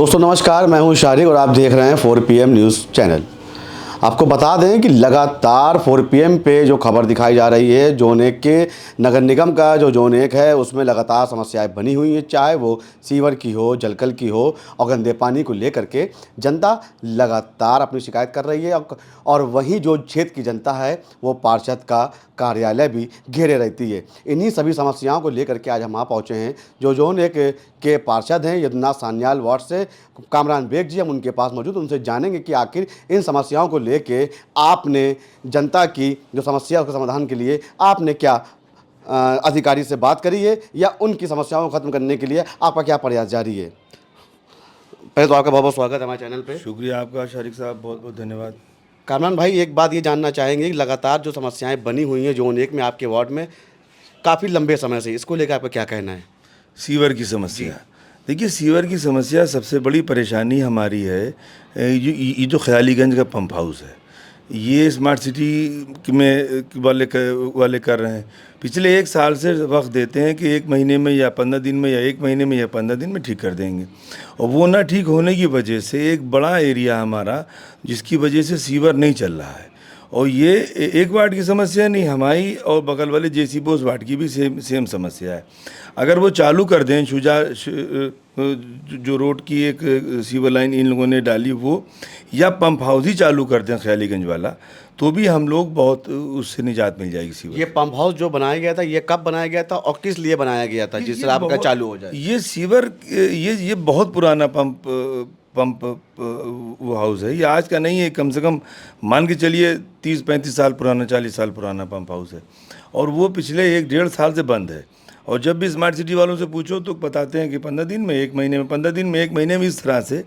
दोस्तों नमस्कार, मैं हूं शारिक और आप देख रहे हैं 4PM न्यूज़ चैनल। आपको बता दें कि लगातार 4PM पे जो खबर दिखाई जा रही है, जोन 1 के नगर निगम का जो जोन 1 है उसमें लगातार समस्याएं बनी हुई हैं, चाहे वो सीवर की हो, जलकल की हो और गंदे पानी को लेकर के जनता लगातार अपनी शिकायत कर रही है। और वहीं जो क्षेत्र की जनता है वो पार्षद का कार्यालय भी घेरे रहती है। इन्हीं सभी समस्याओं को लेकर के आज हम वहाँ पहुँचे हैं। जो जोन 1 के पार्षद हैं यदुनाथ सान्याल वार्ड से कामरान बेग जी, हम उनके पास मौजूद, उनसे जानेंगे कि आखिर इन समस्याओं को लेके आपने जनता की जो समस्या उसके समाधान के लिए आपने क्या अधिकारी से बात करी है या उनकी समस्याओं को खत्म करने के लिए आपका क्या प्रयास जारी है। पहले तो आपका बहुत बहुत स्वागत है हमारे चैनल पे। शुक्रिया आपका शारिक साहब, बहुत बहुत धन्यवाद। कामरान भाई, एक बात ये जानना चाहेंगे कि लगातार जो समस्याएं बनी हुई हैं जोन 1 में आपके वार्ड में काफ़ी लंबे समय से, इसको लेकर आपका क्या कहना है। सीवर की समस्या, देखिए सीवर की समस्या सबसे बड़ी परेशानी हमारी है। ये जो ख्यालीगंज का पंप हाउस है, ये स्मार्ट सिटी में वाले कर रहे हैं। पिछले 1 साल से वक्त देते हैं कि 1 महीने में या 15 दिन में या 1 महीने में या 15 दिन में ठीक कर देंगे, और वो ना ठीक होने की वजह से एक बड़ा एरिया हमारा, जिसकी वजह से सीवर नहीं चल रहा है। और ये एक वार्ड की समस्या नहीं, हमारी और बगल वाले जेसी बोस वार्ड की भी सेम समस्या है। अगर वो चालू कर दें जो रोड की एक सीवर लाइन इन लोगों ने डाली वो, या पंप हाउस ही चालू कर दें ख्यालीगंज वाला, तो भी हम लोग बहुत उससे निजात मिल जाएगी सीवर। ये पंप हाउस जो बनाया गया था, ये कब बनाया गया था और किस लिए बनाया गया था जिससे आपका चालू हो जाए। ये सीवर ये बहुत पुराना पंप वो हाउस है। ये आज का नहीं है, कम से कम मान के चलिए 30-35 साल पुराना, 40 साल पुराना पंप हाउस है। और वो पिछले 1-1.5 साल से बंद है। और जब भी स्मार्ट सिटी वालों से पूछो तो बताते हैं कि 15 दिन में, 1 महीने में, 15 दिन में, 1 महीने में, इस तरह से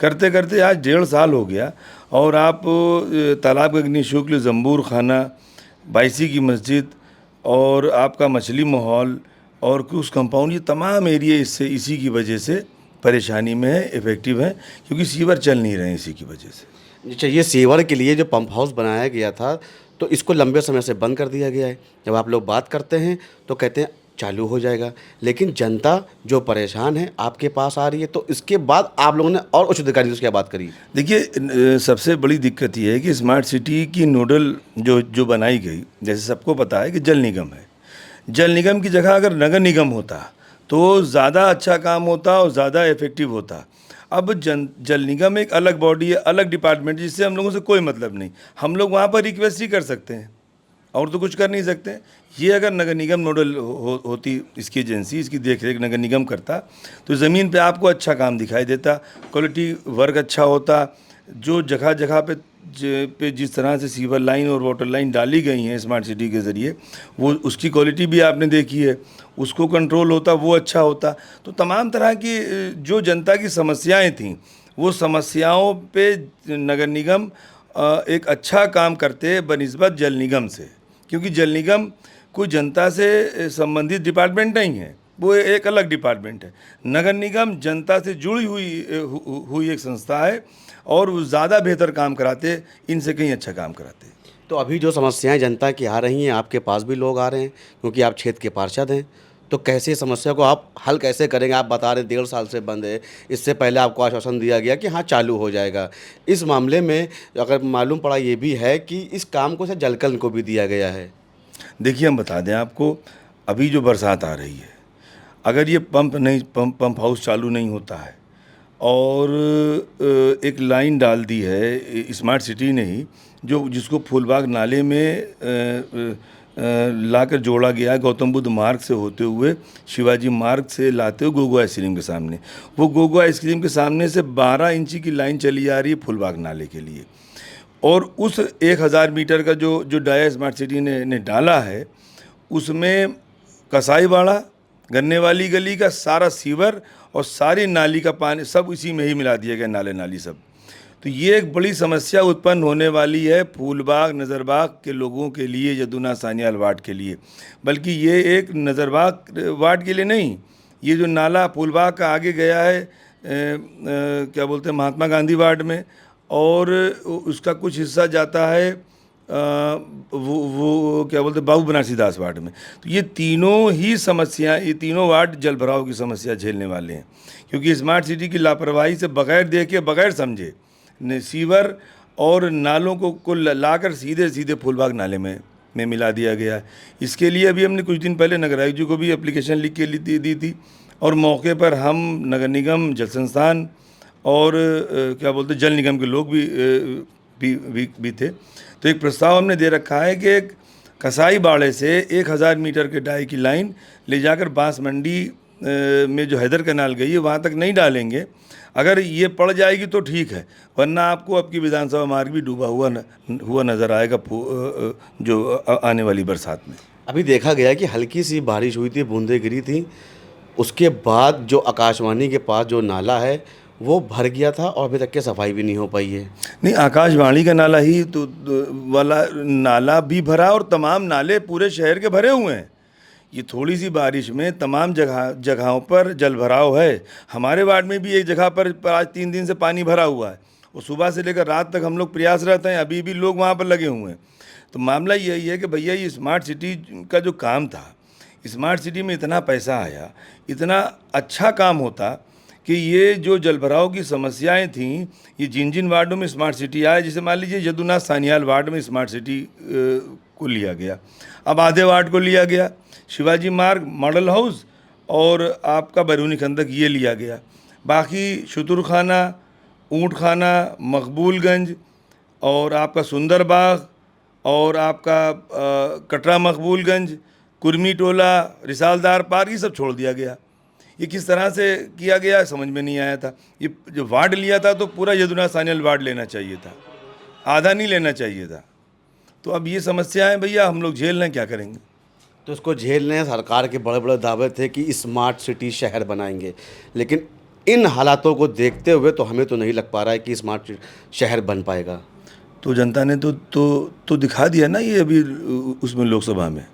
करते करते आज 1.5 साल हो गया। और आप तालाब का निःशुल्क जंबूर खाना, बाईसी की मस्जिद और आपका मछली माहौल और कुछ कंपाउंड, ये तमाम एरिया इसी की वजह से परेशानी में है, इफ़ेक्टिव है, क्योंकि सीवर चल नहीं रहे हैं इसी की वजह से। अच्छा, ये सीवर के लिए जो पंप हाउस बनाया गया था तो इसको लंबे समय से बंद कर दिया गया है। जब आप लोग बात करते हैं तो कहते हैं चालू हो जाएगा, लेकिन जनता जो परेशान है आपके पास आ रही है, तो इसके बाद आप लोगों ने और उच्च अधिकारियों से क्या बात करी। देखिए, सबसे बड़ी दिक्कत ये है कि स्मार्ट सिटी की नोडल जो बनाई गई, जैसे सबको पता है कि जल निगम है। जल निगम की जगह अगर नगर निगम होता तो ज़्यादा अच्छा काम होता और ज़्यादा इफेक्टिव होता। अब जल निगम एक अलग बॉडी है, अलग डिपार्टमेंट, जिससे हम लोगों से कोई मतलब नहीं। हम लोग वहाँ पर रिक्वेस्ट ही कर सकते हैं और तो कुछ कर नहीं सकते। ये अगर नगर निगम नोडल होती, इसकी एजेंसी, इसकी देखरेख नगर निगम करता, तो ज़मीन पे आपको अच्छा काम दिखाई देता, क्वालिटी वर्क अच्छा होता। जो जगह जगह पे जिस तरह से सीवर लाइन और वाटर लाइन डाली गई हैं स्मार्ट सिटी के ज़रिए, वो उसकी क्वालिटी भी आपने देखी है, उसको कंट्रोल होता, वो अच्छा होता। तो तमाम तरह की जो जनता की समस्याएं थीं, वो समस्याओं पे नगर निगम एक अच्छा काम करते बनिस्बत जल निगम से, क्योंकि जल निगम कोई जनता से संबंधित डिपार्टमेंट नहीं है, वो एक अलग डिपार्टमेंट है। नगर निगम जनता से जुड़ी हुई एक संस्था है और वो ज़्यादा बेहतर काम कराते, इनसे कहीं अच्छा काम कराते। तो अभी जो समस्याएं जनता की आ रही हैं, आपके पास भी लोग आ रहे हैं क्योंकि आप क्षेत्र के पार्षद हैं, तो कैसे समस्या को आप हल कैसे करेंगे। आप बता रहे हैं 1.5 साल से बंद है, इससे पहले आपको आश्वासन दिया गया कि हाँ चालू हो जाएगा। इस मामले में अगर मालूम पड़ा ये भी है कि इस काम को से जलकल को भी दिया गया है। देखिए, हम बता दें आपको, अभी जो बरसात आ रही है, अगर ये पंप हाउस चालू नहीं होता है और एक लाइन डाल दी है स्मार्ट सिटी ने ही, जिसको फूलबाग नाले में लाकर जोड़ा गया है, गौतम बुद्ध मार्ग से होते हुए शिवाजी मार्ग से लाते हुए गोगो आइसक्रीम के सामने, वो गोगो आइसक्रीम के सामने से 12 इंची की लाइन चली आ रही है फूलबाग नाले के लिए। और उस 1000 मीटर का जो डाया स्मार्ट सिटी ने डाला है, उसमें कसाईवाड़ा, गन्ने वाली गली का सारा सीवर और सारी नाली का पानी सब इसी में ही मिला दिया गया, नाले नाली सब। तो ये एक बड़ी समस्या उत्पन्न होने वाली है फूलबाग नज़रबाग के लोगों के लिए, यदुनाथ सान्याल वार्ड के लिए। बल्कि ये एक नज़रबाग वार्ड के लिए नहीं, ये जो नाला फूलबाग का आगे गया है क्या बोलते हैं महात्मा गांधी वार्ड में, और उसका कुछ हिस्सा जाता है वो क्या बोलते हैं, बाबू बनारसी दास वार्ड में। तो ये तीनों ही समस्या, ये तीनों वार्ड जल भराव की समस्या झेलने वाले हैं, क्योंकि स्मार्ट सिटी की लापरवाही से बगैर देखे बगैर समझे सीवर और नालों को लाकर सीधे सीधे फूलबाग नाले में मिला दिया गया है। इसके लिए अभी हमने कुछ दिन पहले नगर आयुक्त जी को भी एप्लीकेशन लिख के दी थी, और मौके पर हम नगर निगम, जल संस्थान और क्या बोलते जल निगम के लोग भी थे। तो एक प्रस्ताव हमने दे रखा है कि एक कसाई बाड़े से 1000 मीटर के डाई की लाइन ले जाकर बांस मंडी में जो हैदर कैनाल गई है वहाँ तक नहीं डालेंगे। अगर ये पड़ जाएगी तो ठीक है, वरना आपको आपकी विधानसभा मार्ग भी डूबा हुआ नज़र आएगा जो आने वाली बरसात में। अभी देखा गया कि हल्की सी बारिश हुई थी, बूंदें गिरी थी, उसके बाद जो आकाशवाणी के पास जो नाला है वो भर गया था और अभी तक के सफाई भी नहीं हो पाई है। नहीं, आकाशवाणी का नाला ही तो वाला नाला भी भरा, और तमाम नाले पूरे शहर के भरे हुए हैं। ये थोड़ी सी बारिश में तमाम जगहों पर जल भराव है। हमारे वार्ड में भी एक जगह पर आज 3 दिन से पानी भरा हुआ है, और सुबह से लेकर रात तक हम लोग प्रयासरत हैं, अभी भी लोग वहाँ पर लगे हुए हैं। तो मामला यही है कि भैया ये स्मार्ट सिटी का जो काम था, स्मार्ट सिटी में इतना पैसा आया, इतना अच्छा काम होता कि ये जो जलभराव की समस्याएं थीं, ये जिन जिन वार्डों में स्मार्ट सिटी आए, जैसे मान लीजिए यदुनाथ सानियाल वार्ड में स्मार्ट सिटी को लिया गया, अब आधे वार्ड को लिया गया, शिवाजी मार्ग, मॉडल हाउस और आपका बैरूनी खंदक ये लिया गया। बाकी शुतुरखाना, ऊँटखाना, मकबूलगंज और आपका सुंदर बाग और आपका कटरा मकबूलगंज, कुर्मी टोला, रिसालदार पार्क, ये सब छोड़ दिया गया। ये किस तरह से किया गया समझ में नहीं आया था। ये जो वार्ड लिया था तो पूरा यदुनाथ सानियाल वार्ड लेना चाहिए था, आधा नहीं लेना चाहिए था। तो अब ये समस्या है भैया, हम लोग झेल लें, क्या करेंगे। तो इसको झेलने सरकार के बड़े बड़े दावे थे कि स्मार्ट सिटी शहर बनाएंगे, लेकिन इन हालातों को देखते हुए तो हमें तो नहीं लग पा रहा है कि स्मार्ट शहर बन पाएगा। तो जनता ने तो दिखा दिया ना ये अभी उसमें लोकसभा में।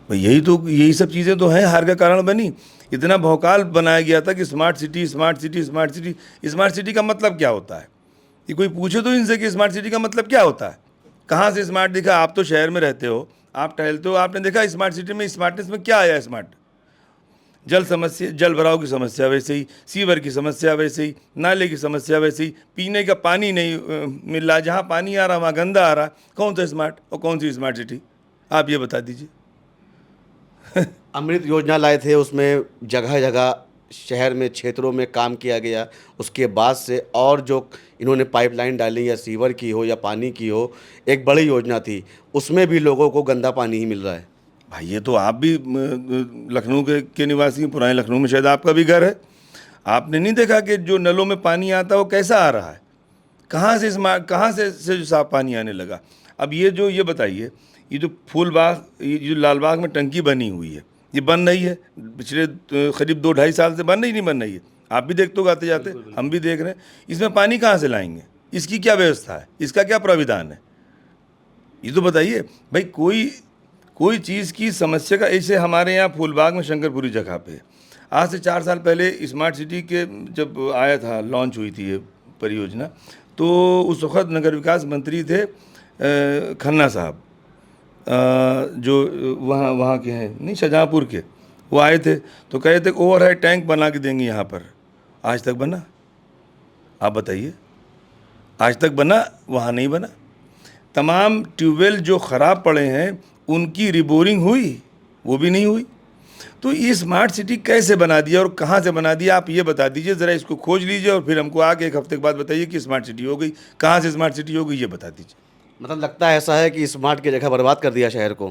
भाई यही सब चीज़ें तो हैं, हार का कारण बनी। इतना भौकाल बनाया गया था कि smart city smart city smart city. Smart city का मतलब क्या होता है, ये कोई पूछे तो इनसे कि स्मार्ट सिटी का मतलब क्या होता है। कहाँ से स्मार्ट दिखा? आप तो शहर में रहते हो, आप टहलते हो, आपने देखा स्मार्ट सिटी में स्मार्टनेस में क्या आया। स्मार्ट जल भराव की समस्या वैसे ही, सीवर की समस्या वैसे ही, नाले की समस्या वैसे ही, पीने का पानी नहीं मिल रहा, जहाँ पानी आ रहा वहाँ गंदा आ रहा। कौन सा स्मार्ट और कौन सी स्मार्ट सिटी, आप ये बता दीजिए। अमृत योजना लाए थे, उसमें जगह जगह शहर में क्षेत्रों में काम किया गया। उसके बाद से और जो इन्होंने पाइपलाइन डाली, या सीवर की हो या पानी की हो, एक बड़ी योजना थी, उसमें भी लोगों को गंदा पानी ही मिल रहा है। भाई ये तो आप भी लखनऊ के निवासी हैं, पुराने लखनऊ में शायद आपका भी घर है। आपने नहीं देखा कि जो नलों में पानी आता है वो कैसा आ रहा है, कहाँ से जो साफ पानी आने लगा। अब ये बताइए, ये जो फूलबाग, ये जो लालबाग में टंकी बनी हुई है, ये बन रही है पिछले करीब 2-2.5 साल से, बन रही है। आप भी देखते हो आते जाते, हम भी देख रहे हैं। इसमें पानी कहाँ से लाएंगे, इसकी क्या व्यवस्था है, इसका क्या प्राविधान है, ये तो बताइए भाई। कोई चीज़ की समस्या का, ऐसे हमारे यहाँ फूलबाग में शंकरपुरी जगह पे आज से 4 साल पहले स्मार्ट सिटी के जब आया था, लॉन्च हुई थी ये परियोजना, तो उस वक्त नगर विकास मंत्री थे खन्ना साहब, जो वहाँ के हैं, नहीं शाहजहाँपुर के, वो आए थे तो कहे थे ओवरहेड टैंक बना के देंगे यहाँ पर। आज तक बना? आप बताइए, आज तक बना? वहाँ नहीं बना। तमाम ट्यूबवेल जो ख़राब पड़े हैं उनकी रिबोरिंग हुई, वो भी नहीं हुई। तो ये स्मार्ट सिटी कैसे बना दिया और कहाँ से बना दिया, आप ये बता दीजिए ज़रा। इसको खोज लीजिए और फिर हमको आके 1 हफ्ते के बाद बताइए कि स्मार्ट सिटी हो गई। कहाँ से स्मार्ट सिटी हो गई, ये बता दीजिए। मतलब लगता है ऐसा है कि स्मार्ट की जगह बर्बाद कर दिया शहर को।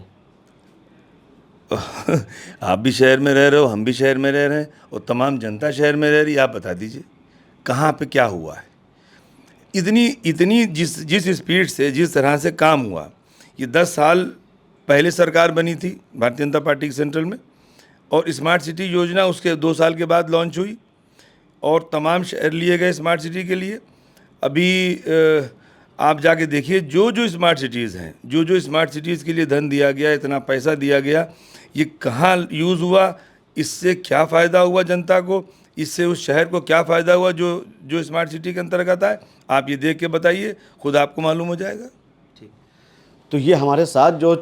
आप भी शहर में रह रहे हो, हम भी शहर में रह रहे हैं, और तमाम जनता शहर में रह रही है। आप बता दीजिए कहाँ पे क्या हुआ है। इतनी जिस स्पीड से, जिस तरह से काम हुआ, ये 10 साल पहले सरकार बनी थी भारतीय जनता पार्टी के सेंट्रल में, और स्मार्ट सिटी योजना उसके 2 साल के बाद लॉन्च हुई, और तमाम शहर लिए गए स्मार्ट सिटी के लिए। अभी आप जाके देखिए जो स्मार्ट सिटीज़ हैं, जो स्मार्ट सिटीज़ के लिए धन दिया गया, इतना पैसा दिया गया, ये कहाँ यूज़ हुआ, इससे क्या फ़ायदा हुआ जनता को, इससे उस शहर को क्या फ़ायदा हुआ जो स्मार्ट सिटी के अंतर्गत आए। आप ये देख के बताइए, खुद आपको मालूम हो जाएगा। ठीक। तो ये हमारे साथ जो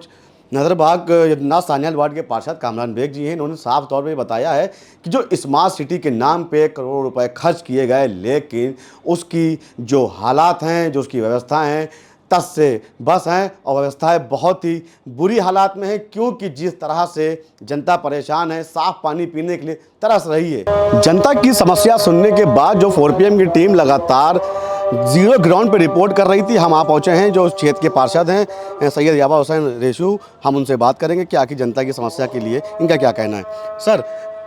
नजरबाग यदुनाथ सान्याल वार्ड के पार्षद कामरान बेग जी हैं, इन्होंने साफ तौर पे बताया है कि जो स्मार्ट सिटी के नाम पे करोड़ों रुपए खर्च किए गए, लेकिन उसकी जो हालात हैं, जो उसकी व्यवस्था हैं, तस से बस हैं और व्यवस्थाएं बहुत ही बुरी हालात में है, क्योंकि जिस तरह से जनता परेशान है, साफ पानी पीने के लिए तरस रही है। जनता की समस्या सुनने के बाद जो 4 PM की टीम लगातार जीरो ग्राउंड पे रिपोर्ट कर रही थी, हम आप पहुंचे हैं जो क्षेत्र के पार्षद हैं सैयद याबा हुसैन रेशू, हम उनसे बात करेंगे कि आखिर जनता की समस्या के लिए इनका क्या कहना है। सर,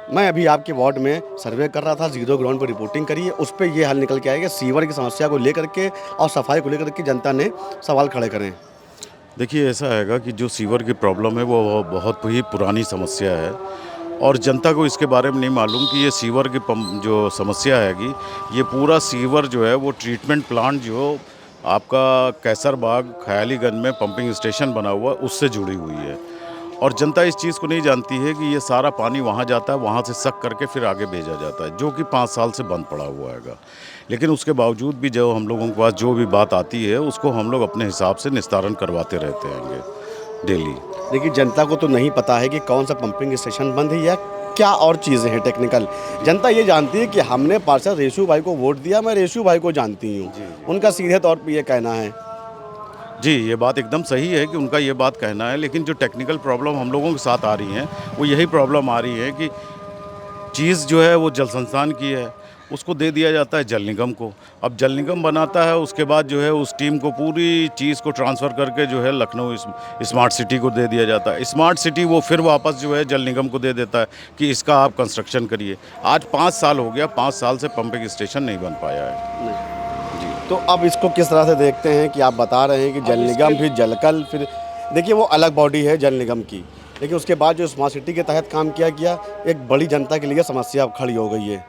मैं अभी आपके वार्ड में सर्वे कर रहा था, जीरो ग्राउंड पर रिपोर्टिंग करी है, उस पर ये हल निकल के आया कि सीवर की समस्या को लेकर के और सफाई को लेकर के जनता ने सवाल खड़े करें। देखिए, ऐसा हैगा कि जो सीवर की प्रॉब्लम है वो बहुत ही पुरानी समस्या है और जनता को इसके बारे में नहीं मालूम कि ये सीवर की जो समस्या हैगी, ये पूरा सीवर जो है वो ट्रीटमेंट प्लांट जो आपका कैसरबाग ख़यालीगंज में पंपिंग स्टेशन बना हुआ है उससे जुड़ी हुई है। और जनता इस चीज़ को नहीं जानती है कि ये सारा पानी वहाँ जाता है, वहाँ से सक करके फिर आगे भेजा जाता है, जो कि 5 साल से बंद पड़ा हुआ हैगा। लेकिन उसके बावजूद भी जो हम लोगों के पास जो भी बात आती है उसको हम लोग अपने हिसाब से निस्तारण करवाते रहते हैंगे डेली। देखिए, जनता को तो नहीं पता है कि कौन सा पंपिंग स्टेशन बंद है या क्या और चीज़ें हैं टेक्निकल। जनता ये जानती है कि हमने पार्षद रेशू भाई को वोट दिया, मैं रेशू भाई को जानती हूँ, उनका सीधे तौर पर यह कहना है। जी, ये बात एकदम सही है कि उनका ये बात कहना है, लेकिन जो टेक्निकल प्रॉब्लम हम लोगों के साथ आ रही हैं वो यही प्रॉब्लम आ रही है कि चीज़ जो है वो जल संस्थान की है, उसको दे दिया जाता है जल निगम को। अब जल निगम बनाता है, उसके बाद जो है उस टीम को पूरी चीज़ को ट्रांसफ़र करके जो है लखनऊ स्मार्ट सिटी को दे दिया जाता है। स्मार्ट सिटी वो फिर वापस जो है जल निगम को दे देता है कि इसका आप कंस्ट्रक्शन करिए। आज 5 साल हो गया, 5 साल से पंपिंग स्टेशन नहीं बन पाया है। तो अब इसको किस तरह से देखते हैं कि आप बता रहे हैं कि जल निगम फिर जलकल, फिर देखिए वो अलग बॉडी है जल निगम की, लेकिन उसके बाद जो स्मार्ट सिटी के तहत काम किया गया, एक बड़ी जनता के लिए समस्या अब खड़ी हो गई है।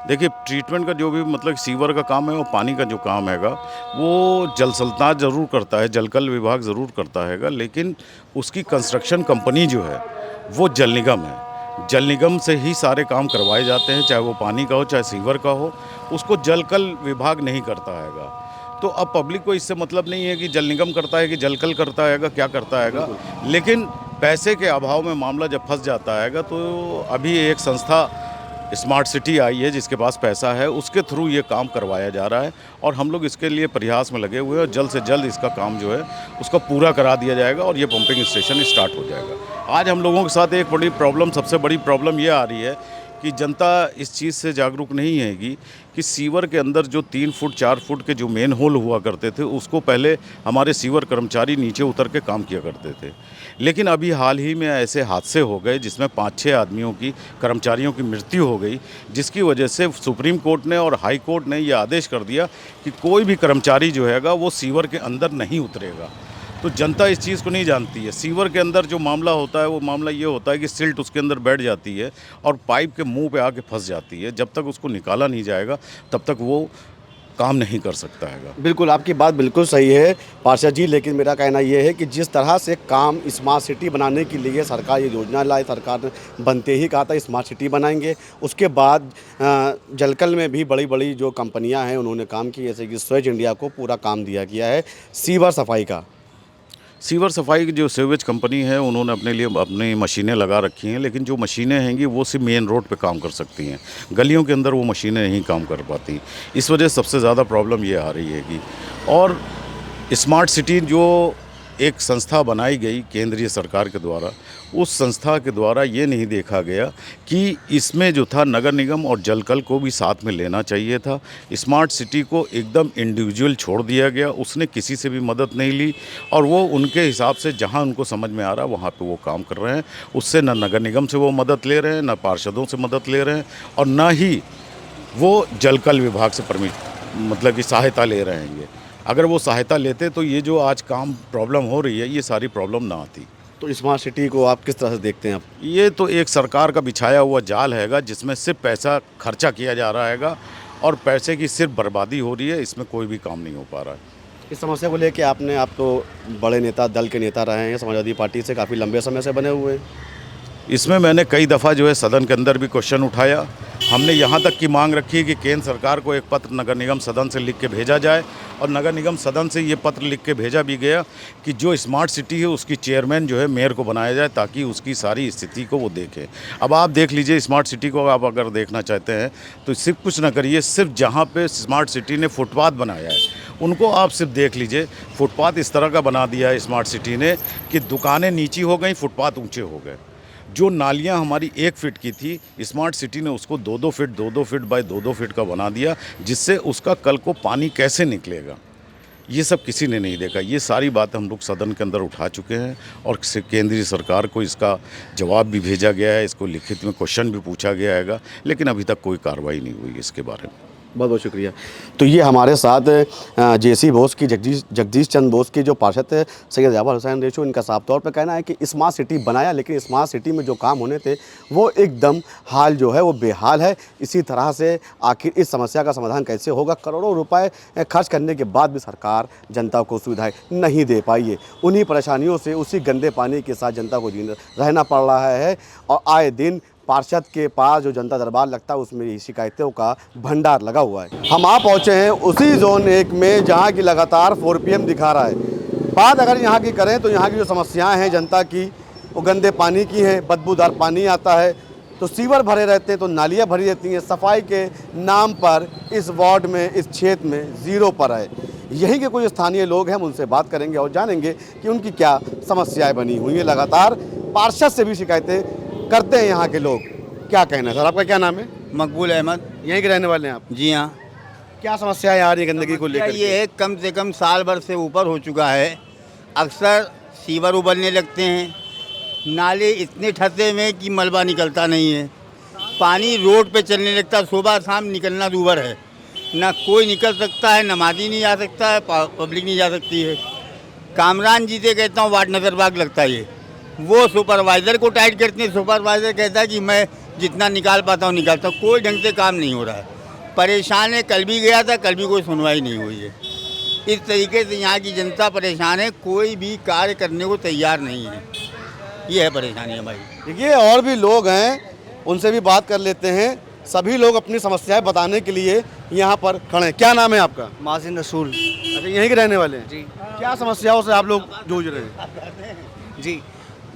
देखिए, ट्रीटमेंट का जो भी मतलब सीवर का काम है और पानी का जो काम हैगा वो जल सल्तनत ज़रूर करता है, जलकल विभाग ज़रूर करता हैगा, लेकिन उसकी कंस्ट्रक्शन कंपनी जो है वो जल निगम है। जल निगम से ही सारे काम करवाए जाते हैं, चाहे वो पानी का हो चाहे सीवर का हो, उसको जलकल विभाग नहीं करता हैगा। तो अब पब्लिक को इससे मतलब नहीं है कि जल निगम करता है कि जलकल करता हैगा, क्या करता हैगा, लेकिन पैसे के अभाव में मामला जब फंस जाता हैगा तो अभी एक संस्था स्मार्ट सिटी आई है जिसके पास पैसा है, उसके थ्रू ये काम करवाया जा रहा है और हम लोग इसके लिए प्रयास में लगे हुए हैं और जल्द से जल्द इसका काम जो है उसका पूरा करा दिया जाएगा और ये पंपिंग स्टेशन स्टार्ट हो जाएगा। आज हम लोगों के साथ एक बड़ी प्रॉब्लम, सबसे बड़ी प्रॉब्लम ये आ रही है कि जनता इस चीज़ से जागरूक नहीं हैगी कि सीवर के अंदर जो 3 फुट 4 फुट के जो मेन होल हुआ करते थे उसको पहले हमारे सीवर कर्मचारी नीचे उतर के काम किया करते थे, लेकिन अभी हाल ही में ऐसे हादसे हो गए जिसमें 5-6 आदमियों की, कर्मचारियों की मृत्यु हो गई, जिसकी वजह से सुप्रीम कोर्ट ने और हाई कोर्ट ने यह आदेश कर दिया कि कोई भी कर्मचारी जो हैगा वो सीवर के अंदर नहीं उतरेगा। तो जनता इस चीज़ को नहीं जानती है। सीवर के अंदर जो मामला होता है वो मामला ये होता है कि सिल्ट उसके अंदर बैठ जाती है और पाइप के मुंह पे आके फंस जाती है। जब तक उसको निकाला नहीं जाएगा तब तक वो काम नहीं कर सकता है। बिल्कुल, आपकी बात बिल्कुल सही है पार्षद जी, लेकिन मेरा कहना ये है कि जिस तरह से काम स्मार्ट सिटी बनाने के लिए सरकार ये योजना लाई, सरकार ने बनते ही कहा था स्मार्ट सिटी बनाएंगे, उसके बाद जलकल में भी बड़ी बड़ी जो कंपनियां हैं उन्होंने काम किया, जैसे कि स्वेज इंडिया को पूरा काम दिया गया है सीवर सफाई का। सीवर सफाई की जो सीवेज कंपनी है उन्होंने अपने लिए अपनी मशीनें लगा रखी हैं, लेकिन जो मशीनें हैंगी वो सिर्फ मेन रोड पे काम कर सकती हैं, गलियों के अंदर वो मशीनें नहीं काम कर पाती। इस वजह से सबसे ज़्यादा प्रॉब्लम ये आ रही है कि और स्मार्ट सिटी जो एक संस्था बनाई गई केंद्रीय सरकार के द्वारा, उस संस्था के द्वारा ये नहीं देखा गया कि इसमें जो था नगर निगम और जलकल को भी साथ में लेना चाहिए था। स्मार्ट सिटी को एकदम इंडिविजुअल छोड़ दिया गया, उसने किसी से भी मदद नहीं ली और वो उनके हिसाब से जहां उनको समझ में आ रहा है वहाँ पे वो काम कर रहे हैं। उससे न नगर निगम से वो मदद ले रहे हैं, न पार्षदों से मदद ले रहे हैं और न ही वो जलकल विभाग से मतलब कि सहायता ले रहे हैं। अगर वो सहायता लेते तो ये जो आज काम प्रॉब्लम हो रही है ये सारी प्रॉब्लम ना आती। तो स्मार्ट सिटी को आप किस तरह से देखते हैं? आप ये तो एक सरकार का बिछाया हुआ जाल हैगा जिसमें सिर्फ पैसा खर्चा किया जा रहा हैगा और पैसे की सिर्फ बर्बादी हो रही है, इसमें कोई भी काम नहीं हो पा रहा है। इस समस्या को लेकर आप तो बड़े नेता, दल के नेता रहे हैं, समाजवादी पार्टी से काफ़ी लंबे समय से बने हुए हैं। इसमें मैंने कई दफ़ा जो है सदन के अंदर भी क्वेश्चन उठाया हमने यहाँ तक की मांग रखी है कि केंद्र सरकार को एक पत्र नगर निगम सदन से लिख के भेजा जाए, और नगर निगम सदन से ये पत्र लिख के भेजा भी गया कि जो स्मार्ट सिटी है उसकी चेयरमैन जो है मेयर को बनाया जाए, ताकि उसकी सारी स्थिति को वो देखे। अब आप देख लीजिए, स्मार्ट सिटी को आप अगर देखना चाहते हैं तो सिर्फ कुछ ना करिए, सिर्फ जहाँ पे स्मार्ट सिटी ने फुटपाथ बनाया है उनको आप सिर्फ देख लीजिए। फुटपाथ इस तरह का बना दिया है स्मार्ट सिटी ने कि दुकानें नीची हो गई, फुटपाथ ऊंचे हो गए। जो नालियां हमारी 1 फीट की थी, स्मार्ट सिटी ने उसको 2-2 फीट 2-2 फीट बाय 2-2 फीट का बना दिया, जिससे उसका कल को पानी कैसे निकलेगा ये सब किसी ने नहीं देखा। ये सारी बातें हम लोग सदन के अंदर उठा चुके हैं और केंद्रीय सरकार को इसका जवाब भी भेजा गया है, इसको लिखित में क्वेश्चन भी पूछा गया है, लेकिन अभी तक कोई कार्रवाई नहीं हुई इसके बारे में। बहुत बहुत शुक्रिया। तो ये हमारे साथ जेसी बोस की जगदीश चंद्र बोस की जो पार्षद थे सैयद जाफर हुसैन रेशू, इनका साफ तौर पर कहना है कि स्मार्ट सिटी बनाया, लेकिन स्मार्ट सिटी में जो काम होने थे वो एकदम हाल जो है वो बेहाल है। इसी तरह से आखिर इस समस्या का समाधान कैसे होगा? करोड़ों रुपए खर्च करने के बाद भी सरकार जनता को सुविधाएं नहीं दे पाई है। उन्हीं परेशानियों से, उसी गंदे पानी के साथ जनता को रहना पड़ रहा है, और आए दिन पार्षद के पास जो जनता दरबार लगता है उसमें ये शिकायतों का भंडार लगा हुआ है। हम आप पहुँचे हैं उसी जोन 1 में जहाँ की लगातार 4 PM दिखा रहा है। बात अगर यहाँ की करें तो यहाँ की जो समस्याएं हैं जनता की, वो गंदे पानी की हैं। बदबूदार पानी आता है तो सीवर भरे रहते हैं, तो नालियाँ भरी रहती हैं। सफाई के नाम पर इस वार्ड में, इस क्षेत्र में 0 पर है। यहीं के कुछ स्थानीय लोग हैं, हम उनसे बात करेंगे और जानेंगे कि उनकी क्या समस्याएं बनी हुई हैं। लगातार पार्षद से भी शिकायतें करते हैं यहाँ के लोग। क्या कहना है सर, आपका क्या नाम है? मकबूल अहमद। यहीं के रहने वाले हैं आप? जी हाँ। क्या समस्याएं आ रही है गंदगी को लेकर? ये है, कम से कम साल भर से ऊपर हो चुका है। अक्सर सीवर उबलने लगते हैं, नाले इतने ठसे में कि मलबा निकलता नहीं है, पानी रोड पे चलने लगता, सुबह शाम निकलना दूभर है। ना कोई निकल सकता है, नमाजी नहीं जा सकता है, पब्लिक नहीं जा सकती है। कामरान जी से कहता हूँ वार्ड नजरबाग लगता है, वो सुपरवाइज़र को टाइट करते हैं। सुपरवाइज़र कहता है कि मैं जितना निकाल पाता हूँ निकालता हूँ। कोई ढंग से काम नहीं हो रहा है, परेशान है। कल भी गया था, कल भी कोई सुनवाई नहीं हुई है। इस तरीके से यहाँ की जनता परेशान है, कोई भी कार्य करने को तैयार नहीं है। ये है परेशानी है भाई। देखिए, और भी लोग हैं, उनसे भी बात कर लेते हैं। सभी लोग अपनी समस्याएं बताने के लिए यहाँ पर खड़े हैं। क्या नाम है आपका? माजिन रसूल। अच्छा, यहीं के रहने वाले हैं जी। क्या समस्याओं से आप लोग जूझ रहे हैं? जी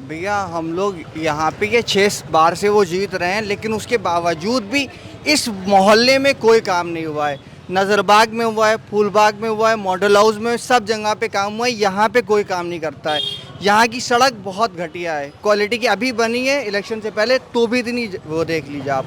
भैया, हम लोग यहाँ पे ये 6 बार से वो जीत रहे हैं, लेकिन उसके बावजूद भी इस मोहल्ले में कोई काम नहीं हुआ है। नज़रबाग में हुआ है, फूलबाग में हुआ है, मॉडल हाउस में, सब जगह पे काम हुआ है। यहाँ पे कोई काम नहीं करता है। यहाँ की सड़क बहुत घटिया है, क्वालिटी की अभी बनी है इलेक्शन से पहले, तो भी इतनी वो देख लीजिए आप।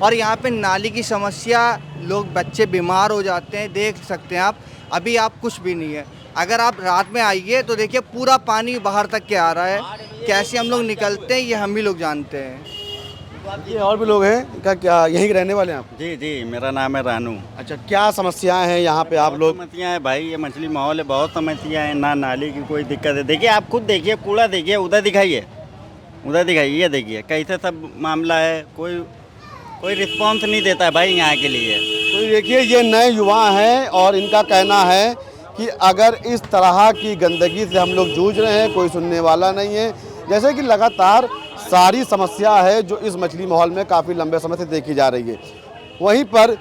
और यहाँ पे नाली की समस्या, लोग बच्चे बीमार हो जाते हैं, देख सकते हैं आप। अभी आप कुछ भी नहीं है। अगर आप रात में आइए तो देखिए पूरा पानी बाहर तक के आ रहा है। कैसे हम लोग निकलते हैं ये हम ही लोग जानते हैं। ये और भी लोग हैं क्या यहीं के रहने वाले हैं आप? जी जी, मेरा नाम है रानू। अच्छा, क्या समस्याएं हैं यहाँ पे आप लोग? समस्याएं हैं भाई, ये मछली माहौल है, बहुत समस्याएं हैं। ना नाली की कोई दिक्कत है। देखिए, आप खुद देखिए, कूड़ा देखिए, उधर दिखाइए, उधर दिखाइए, ये देखिए कैसे सब मामला है। कोई रिस्पॉन्स नहीं देता है भाई यहाँ के लिए। तो देखिए, ये नए युवा हैं और इनका कहना है कि अगर इस तरह की गंदगी से हम लोग जूझ रहे हैं, कोई सुनने वाला नहीं है। जैसे कि लगातार सारी समस्या है जो इस मछली माहौल में काफ़ी लंबे समय से देखी जा रही है। वहीं पर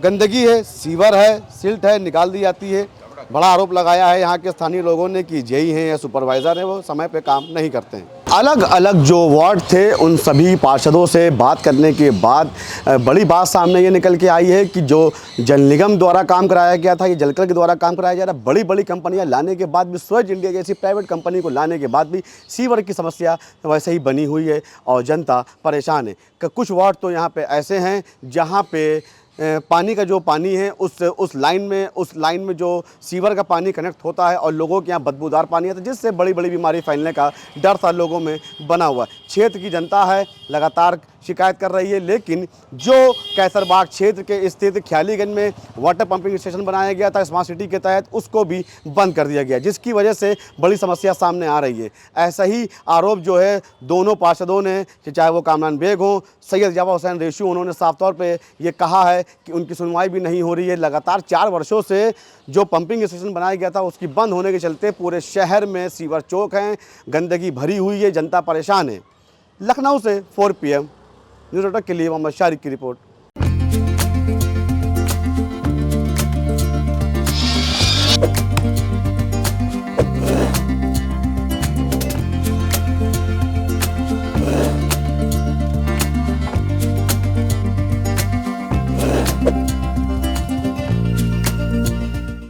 गंदगी है, सीवर है, सिल्ट है, निकाल दी जाती है। बड़ा आरोप लगाया है यहाँ के स्थानीय लोगों ने कि जेई हैं या सुपरवाइज़र हैं, वो समय पे काम नहीं करते हैं। अलग अलग जो वार्ड थे उन सभी पार्षदों से बात करने के बाद बड़ी बात सामने ये निकल के आई है कि जो जल निगम द्वारा काम कराया गया था, ये जलकर के द्वारा काम कराया जा रहा है। बड़ी बड़ी कंपनियां लाने के बाद भी, स्वच्छ इंडिया जैसी प्राइवेट कंपनी को लाने के बाद भी सीवर की समस्या वैसे ही बनी हुई है और जनता परेशान है। कुछ वार्ड तो यहाँ पर ऐसे हैं जहाँ पर पानी का जो पानी है उस लाइन में जो सीवर का पानी कनेक्ट होता है और लोगों के यहाँ बदबूदार पानी आता है, जिससे बड़ी बड़ी बीमारी फैलने का डर सा लोगों में बना हुआ है। क्षेत्र की जनता है, लगातार शिकायत कर रही है, लेकिन जो कैसरबाग क्षेत्र के स्थित ख्यालीगंज में वाटर पंपिंग स्टेशन बनाया गया था स्मार्ट सिटी के तहत, उसको भी बंद कर दिया गया, जिसकी वजह से बड़ी समस्या सामने आ रही है। ऐसा ही आरोप जो है दोनों पार्षदों ने, चाहे वो कामरान बेग हो, सैयद जाफर हुसैन रेशू, उन्होंने साफ तौर पे ये कहा है कि उनकी सुनवाई भी नहीं हो रही है। लगातार 4 वर्षों से जो पंपिंग स्टेशन बनाया गया था उसकी बंद होने के चलते पूरे शहर में सीवर चौक हैं, गंदगी भरी हुई है, जनता परेशान है। लखनऊ से 4 PM न्यूज़ अटक के लिए मोहम्मद शारिक की रिपोर्ट।